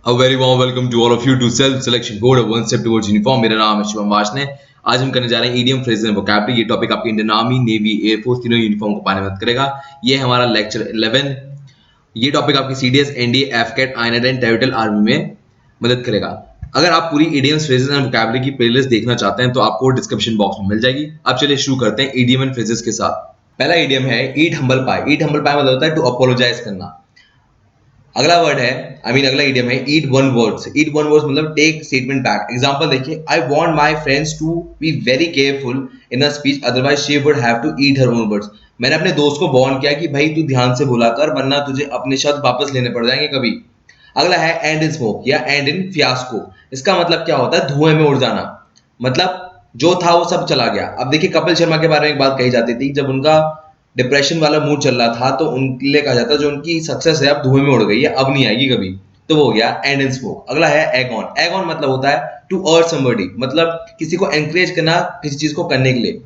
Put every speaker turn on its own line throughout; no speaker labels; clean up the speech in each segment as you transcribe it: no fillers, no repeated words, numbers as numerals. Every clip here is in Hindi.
A very warm welcome to all of you to Self Selection Code, a one step towards uniform. मेरा नाम है शिवम वाशने। आज हम करने जा रहे हैं ईडियम फ्रेजेस एंड वोकैबुलरी। ये टॉपिक आपके इंडियन आर्मी, नेवी, एयरफोर्स तीनों यूनिफॉर्म को पाने में मदद करेगा। ये है हमारा लेक्चर 11। ये टॉपिक आपकी CDS, NDA, AFCAT, INET and territorial army में मदद करेगा। अगर आप पूरी ईडियम फ्रेजेस एंड वोकैबुलरी की प्लेलिस्ट देखना चाहते हैं तो आपको डिस्क्रिप्शन बॉक्स में मिल जाएगी। अब चलिए शुरू करते हैं ईडियम एंड फ्रेजेस के साथ। पहला ईडियम है ईट हम्बल पाई। ईट हम्बल पाई मतलब होता है टू अपोलोजाइज करना। अगला वर्ड है अगला इडियम है eat one words. Eat one words मतलब टेक स्टेटमेंट बैक। एग्जांपल देखिए, I want my friends to be very careful in a speech otherwise she would have to eat her own words. मैंने अपने दोस्त को वार्न किया कि भाई तू ध्यान से बोला कर वरना तुझे अपने शब्द वापस लेने पड़ जाएंगे कभी। अगला है एंड इन स्मोक या एंड इन फियास्को। इसका मतलब क्या होता है? धुएं में उड़ जाना। मतलब जो था वो सब चला गया। अब देखिए, कपिल शर्मा के बारे में एक बात कही जाती थी, जब उनका डिप्रेशन वाला मूड चल रहा था तो उनके लिए कहा जाता जो उनकी सक्सेस है अब धुएं में उड़ गई है, अब नहीं आएगी कभी। तो वो हो गया एंड इन स्मोक। अगला है एग ऑन। एग ऑन मतलब होता है टू अर्ज समबडी, मतलब किसी को एनकरेज करना किसी चीज को करने के लिए।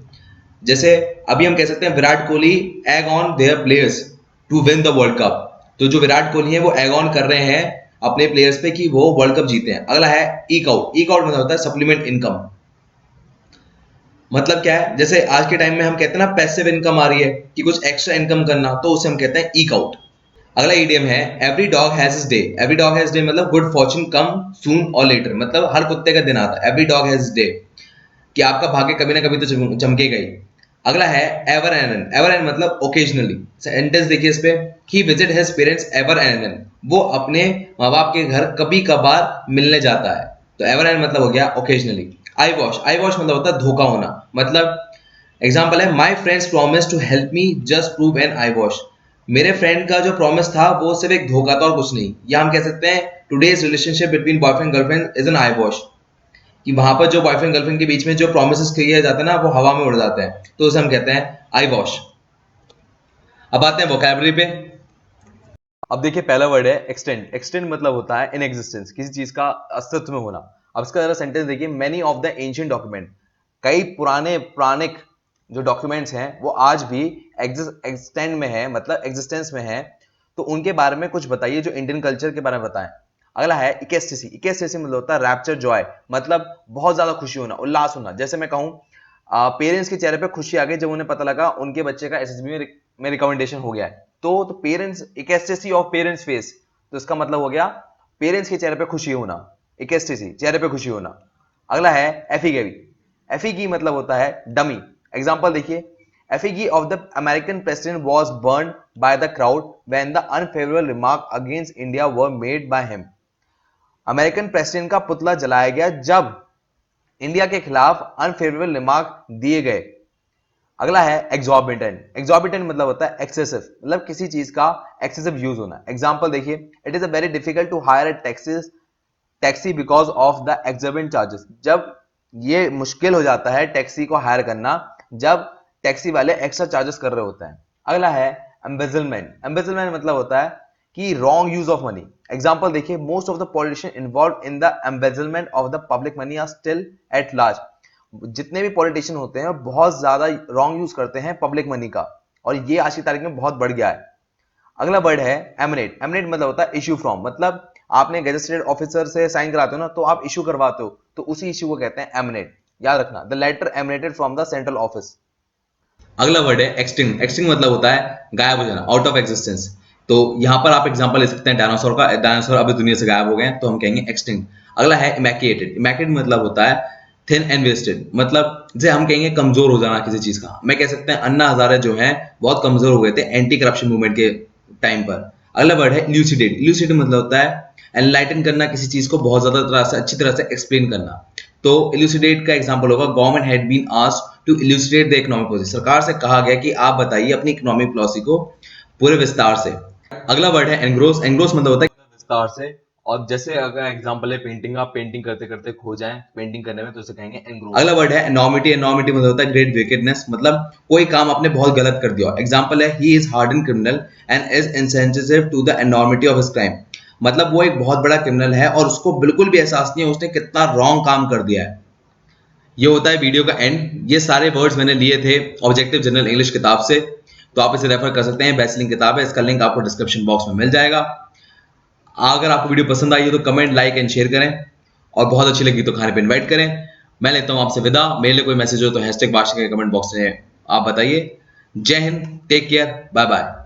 जैसे अभी हम कह सकते हैं Virat Kohli egg on their players to win the world cup. तो जो विराट कोहली है वो एग ऑन कर रहे हैं अपने प्लेयर्स पे कि वो वर्ल्ड कप जीते हैं। अगला है ईक आउट। ईक आउट मतलब होता है सप्लीमेंट इनकम। मतलब क्या है? जैसे आज के टाइम में हम कहते हैं ना पैसिव इनकम आ रही है कि कुछ एक्स्ट्रा इनकम करना, तो उसे हम कहते हैं ईक आउट। अगला ईडियम है every dog has his day. Every dog has day मतलब गुड फॉर्चून कम सून और लेटर। मतलब हर कुत्ते का दिन आता है। Every dog has his day कि आपका भाग्य कभी ना कभी तो चमकेगा ही। अगला है ever and anon. Ever and मतलब ओकेजनली। सेंटेंस देखिए इस पे, he visit his parents ever and anon. वो अपने माँ बाप के घर कभी कभार मिलने जाता है। तो एवर एंड मतलब हो गया occasionally. Eye wash. Eye wash मतलब होता है धोखा होना। मतलब एग्जाम्पल है my friends promise to help me just prove an eye wash. मेरे फ्रेंड का जो प्रॉमिस था वो सिर्फ एक धोखा था और कुछ नहीं। या हम कह सकते हैं today's relationship between boyfriend girlfriend is an eye wash, कि वहां पर जो बॉयफ्रेंड गर्लफ्रेंड के बीच में जो प्रोमिस किए जाते हैं ना वो हवा में उड़ जाते हैं, तो उसे हम कहते हैं आई वॉश। अब आते हैं वोकैबुलरी पे। अब देखिए पहला वर्ड है एक्सटेंड। एक्सटेंड मतलब होता है इन एग्जिस्टेंस, किसी चीज का अस्तित्व में होना। अब इसका जरा सेंटेंस देखिए, many of the ancient document. कई पुराने पौराणिक जो डॉक्यूमेंट्स हैं वो आज भी एक्सटेंड में है, मतलब एग्जिस्टेंस में है। तो उनके बारे में कुछ बताइए जो इंडियन कल्चर के बारे में बताएं। अगला है इकेस्टेसी। इकेस्टेसी मतलब होता है रैप्चर जॉय, मतलब बहुत ज्यादा खुशी होना, उल्लास होना। जैसे मैं कहूं पेरेंट्स के चेहरे पे खुशी आ गई जब उन्हें पता लगा उनके बच्चे का एसएसबी में रिकमेंडेशन हो गया है। तो पेरेंट्स, इकेस्टेसी ऑफ पेरेंट्स फेस, तो इसका मतलब हो गया पेरेंट्स के चेहरे पे खुशी होना। इकेस्टेसी चेहरे पे खुशी होना। अगला है एफिगेवी। एफिगी मतलब होता है डमी। एग्जांपल देखिए, effigy of the American president was burned by the crowd when the unfavorable remark against India were made by him. American president का पुतला जलाया गया जब इंडिया के खिलाफ अनफेवरेबल रिमार्क दिए गए। अगला है एक्सॉर्बिटेंट। एक्सॉर्बिटेंट मतलब होता है एक्सेसिव, मतलब किसी चीज का एक्सेसिव यूज होना। एग्जांपल देखिए, it is a very difficult to hire a taxi because of the exorbitant charges. जब ये मुश्किल हो जाता है टैक्सी को हायर करना जब टैक्सी वाले एक्स्ट्रा चार्जेस कर रहे होते हैं। अगला है एम्बेजलमेंट। एम्बेजलमेंट मतलब होता है कि wrong use of money. Example देखिए, most of the politician involve in the embezzlement of the public money are still at large. जितने भी पॉलिटिशियन होते हैं बहुत ज्यादा रॉन्ग यूज करते हैं पब्लिक मनी का, और ये आज की तारीख में बहुत बढ़ गया है। अगला वर्ड है एमिनेट। एमिनेट मतलब होता है इश्यू फ्रॉम, मतलब आपने गैजेटेड ऑफिसर से साइन कराते हो ना, तो आप इश्यू करवाते हो, तो उसी इश्यू को कहते हैं एमिनेट। याद रखना, the letter emanated from the central office. अगला वर्ड है एक्सटिंक्ट। एक्सटिंक्ट मतलब होता है गायब हो जाना, आउट ऑफ एक्जिस्टेंस। तो यहां पर आप एग्जांपल ले सकते हैं डायनासोर का। डायनासोर अभी दुनिया से गायब हो गए हैं, तो हम कहेंगे एक्सटिंक्ट। अगला है इमैक्युलेटेड। इमैक्युलेटेड मतलब होता है थिन एंड वेस्टेड, मतलब जैसे हम कहेंगे कमजोर हो जाना किसी चीज का। मैं कह सकते हैं अन्ना हजारे जो है बहुत कमजोर हो गए थे एंटी करप्शन मूवमेंट के टाइम पर। अगला वर्ड है इल्यूसिडेट। इल्यूसिडेट मतलब होता है एनलाइटन करना, किसी चीज को बहुत ज्यादा तरह से अच्छी तरह से एक्सप्लेन करना। तो इल्यूसिडेट का एग्जांपल होगा government had been asked to elucidate the economic policy. सरकार से कहा गया कि आप बताइए अपनी इकोनॉमिक पॉलिसी को पूरे विस्तार से। अगला वर्ड है एनग्रोस। एनग्रोस मतलब होता है विस्तार से। और जैसे अगर एग्जांपल है पेंटिंग, आप पेंटिंग करते करते खो जाएं पेंटिंग करने में, तो उसे कहेंगे एनग्रोस। अगला वर्ड है एनॉर्मिटी। एनॉर्मिटी मतलब होता है ग्रेट विकेडनेस, मतलब कोई काम आपने बहुत गलत कर दिया। एग्जांपल है he is hardened criminal and is insensitive to the enormity of his crime. मतलब वो एक बहुत बड़ा क्रिमिनल है और उसको बिल्कुल भी एहसास नहीं है उसने कितना रॉन्ग काम कर दिया है। ये होता है वीडियो का एंड। ये सारे वर्ड्स मैंने लिए थे ऑब्जेक्टिव जनरल इंग्लिश किताब से, तो आप इसे रेफर कर सकते हैं। बेस्ट लिंक किताब है, इसका लिंक आपको डिस्क्रिप्शन बॉक्स में मिल जाएगा। अगर आपको वीडियो पसंद आई हो तो कमेंट, लाइक एंड शेयर करें, और बहुत अच्छी लगी तो खाने पे इन्वाइट करें। मैं लेता हूं आपसे विदा। मेरे लिए कोई मैसेज हो तो हैशटैग भाषा के कमेंट बॉक्स में आप बताइए। Jai Hind, take care, bye bye.